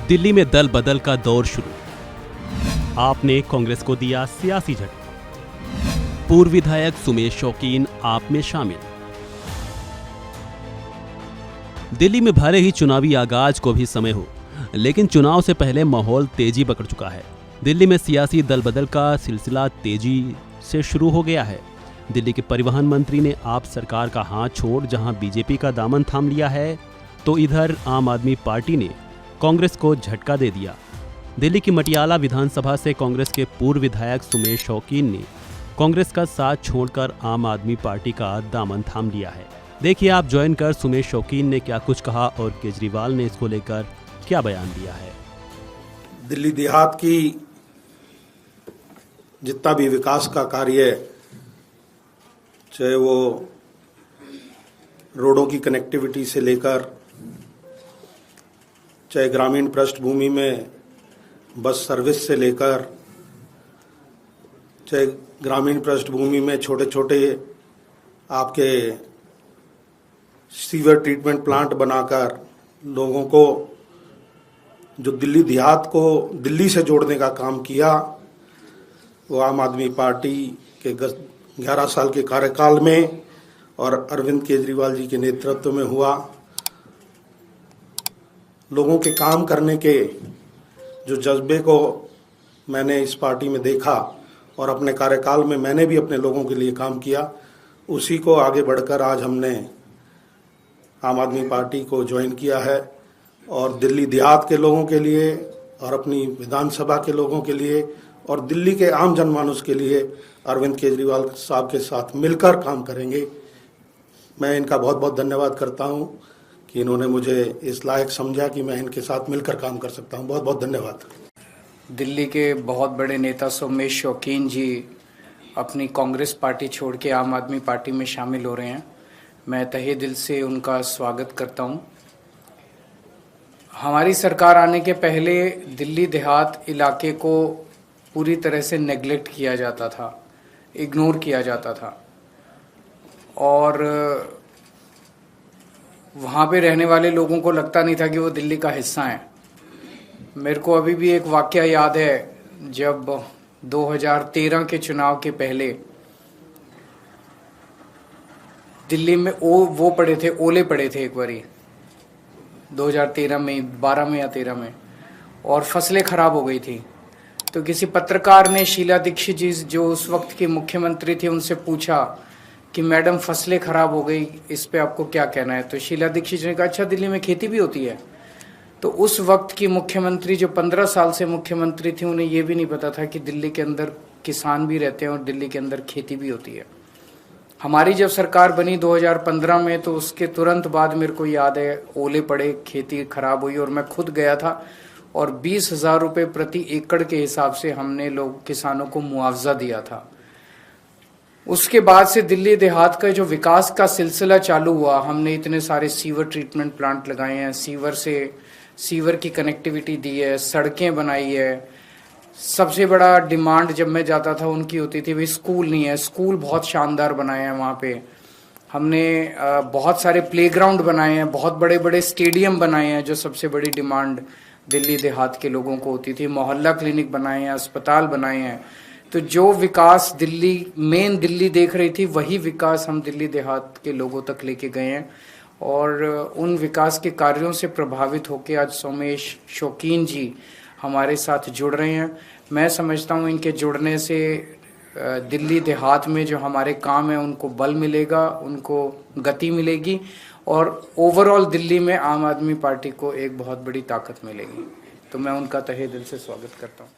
दिल्ली में दल बदल का दौर शुरू। आपने कांग्रेस को दिया सियासी झटका। पूर्व विधायक सुमेश शौकीन आप में शामिल। दिल्ली में भले ही चुनावी आगाज को भी समय हो, लेकिन चुनाव से पहले माहौल तेजी पकड़ चुका है। दिल्ली में सियासी दल बदल का सिलसिला तेजी से शुरू हो गया है। दिल्ली के परिवहन मंत्री ने आप सरकार का हाथ छोड़ जहां बीजेपी का दामन थाम लिया है, तो इधर आम आदमी पार्टी ने कांग्रेस को झटका दे दिया। दिल्ली की मटियाला विधानसभा से कांग्रेस के पूर्व विधायक सुमेश शौकीन ने कांग्रेस का साथ छोड़कर आम आदमी पार्टी का दामन थाम लिया है। देखिए आप ज्वाइन कर सुमेश शौकीन ने क्या कुछ कहा और केजरीवाल ने इसको लेकर क्या बयान दिया है। दिल्ली देहात की जितना भी विकास का कार्य, चाहे वो रोडों की कनेक्टिविटी से लेकर, चाहे ग्रामीण पृष्ठभूमि में बस सर्विस से लेकर, चाहे ग्रामीण पृष्ठभूमि में छोटे छोटे आपके सीवर ट्रीटमेंट प्लांट बनाकर लोगों को, जो दिल्ली देहात को दिल्ली से जोड़ने का काम किया, वो आम आदमी पार्टी के 11 साल के कार्यकाल में और अरविंद केजरीवाल जी के नेतृत्व में हुआ। लोगों के काम करने के जो जज्बे को मैंने इस पार्टी में देखा और अपने कार्यकाल में मैंने भी अपने लोगों के लिए काम किया, उसी को आगे बढ़कर आज हमने आम आदमी पार्टी को ज्वाइन किया है और दिल्ली देहात के लोगों के लिए और अपनी विधानसभा के लोगों के लिए और दिल्ली के आम जनमानस के लिए अरविंद केजरीवाल साहब के साथ मिलकर काम करेंगे। मैं इनका बहुत बहुत धन्यवाद करता हूं कि इन्होंने मुझे इस लायक समझा कि मैं इनके साथ मिलकर काम कर सकता हूं। बहुत बहुत धन्यवाद। दिल्ली के बहुत बड़े नेता सुमेश शौकीन जी अपनी कांग्रेस पार्टी छोड़ के आम आदमी पार्टी में शामिल हो रहे हैं। मैं तहे दिल से उनका स्वागत करता हूं। हमारी सरकार आने के पहले दिल्ली देहात इलाके को पूरी तरह से नेग्लेक्ट किया जाता था, इग्नोर किया जाता था और वहाँ पे रहने वाले लोगों को लगता नहीं था कि वो दिल्ली का हिस्सा है। मेरे को अभी भी एक वाकया याद है, जब 2013 के चुनाव के पहले दिल्ली में वो पड़े थे, ओले पड़े थे एक बारी 2013 में, 12 में या 13 में, और फसलें खराब हो गई थी। तो किसी पत्रकार ने शीला दीक्षित जी जो उस वक्त की मुख्यमंत्री थी उनसे पूछा कि मैडम फसलें खराब हो गई, इस पे आपको क्या कहना है। तो शीला दीक्षित ने कहा अच्छा दिल्ली में खेती भी होती है। तो उस वक्त की मुख्यमंत्री जो 15 साल से मुख्यमंत्री थी, उन्हें ये भी नहीं पता था कि दिल्ली के अंदर किसान भी रहते हैं और दिल्ली के अंदर खेती भी होती है। हमारी जब सरकार बनी 2015 में, तो उसके तुरंत बाद मेरे को याद है ओले पड़े, खेती खराब हुई और मैं खुद गया था और 20,000 रुपये प्रति एकड़ के हिसाब से हमने लोग किसानों को मुआवजा दिया था। उसके बाद से दिल्ली देहात का जो विकास का सिलसिला चालू हुआ, हमने इतने सारे सीवर ट्रीटमेंट प्लांट लगाए हैं, सीवर की कनेक्टिविटी दी है, सड़कें बनाई है। सबसे बड़ा डिमांड जब मैं जाता था उनकी होती थी भाई स्कूल नहीं है, स्कूल बहुत शानदार बनाए हैं वहाँ पे। हमने बहुत सारे प्लेग्राउंड बनाए हैं, बहुत बड़े बड़े स्टेडियम बनाए हैं, जो सबसे बड़ी डिमांड दिल्ली देहात के लोगों को होती थी। मोहल्ला क्लिनिक बनाए हैं, अस्पताल बनाए हैं। तो जो विकास मेन दिल्ली देख रही थी, वही विकास हम दिल्ली देहात के लोगों तक लेके गए हैं और उन विकास के कार्यों से प्रभावित होकर आज सुमेश शौकीन जी हमारे साथ जुड़ रहे हैं। मैं समझता हूँ इनके जुड़ने से दिल्ली देहात में जो हमारे काम है उनको बल मिलेगा, उनको गति मिलेगी और ओवरऑल दिल्ली में आम आदमी पार्टी को एक बहुत बड़ी ताकत मिलेगी। तो मैं उनका तहे दिल से स्वागत करता हूँ।